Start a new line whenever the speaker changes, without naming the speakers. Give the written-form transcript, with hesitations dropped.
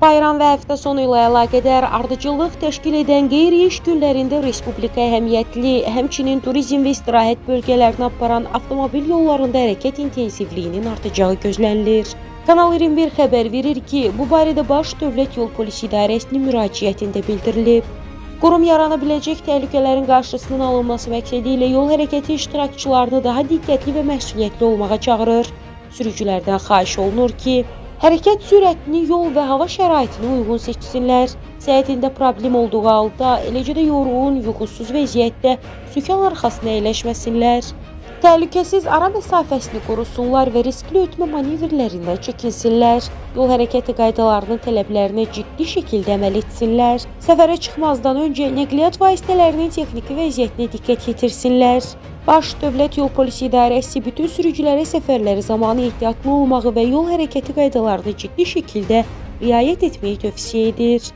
Bayram və həftə sonu ilə əlaqədar ardıcıllıq təşkil edən qeyri-iş günlərində respublika əhəmiyyətli, həmçinin turizm və istirahət bölgələrinə aparan avtomobil yollarında hərəkət intensivliyinin artacağı gözlənilir. Kanal 21 xəbər verir ki, bu barədə Baş Dövlət Yol Polisi İdarəsinin müraciətində bildirilib. Qurum yarana biləcək təhlükələrin qarşısının alınması məqsədi ilə yol hərəkəti iştirakçılarını daha diqqətli və məsuliyyətli olmağa çağırır. Sürücülərdən xahiş olunur ki, hərəkət sürətini yol və hava şəraitinə uyğun seçsinlər. Səyahətində problem olduğu halda, eləcə də yorğun, yuxusuz vəziyyətdə sükan arxasına əyləşməsinlər. Təhlükəsiz ara məsafəsini qorusunlar və riskli ötmə manevrlərindən çəkinsinlər. Yol hərəkəti qaydalarının tələblərinə ciddi şəkildə əməl etsinlər. Səfərə çıxmazdan öncə nəqliyyat vasitələrinin texniki vəziyyətinə diqqət yetirsinlər. Baş Dövlət Yol Polisi İdarəsi bütün sürücülərə səfərləri zamanı ehtiyatlı olmağı və yol hərəkəti qaydalarına ciddi şəkildə riayət etməyi tövsiyə edir.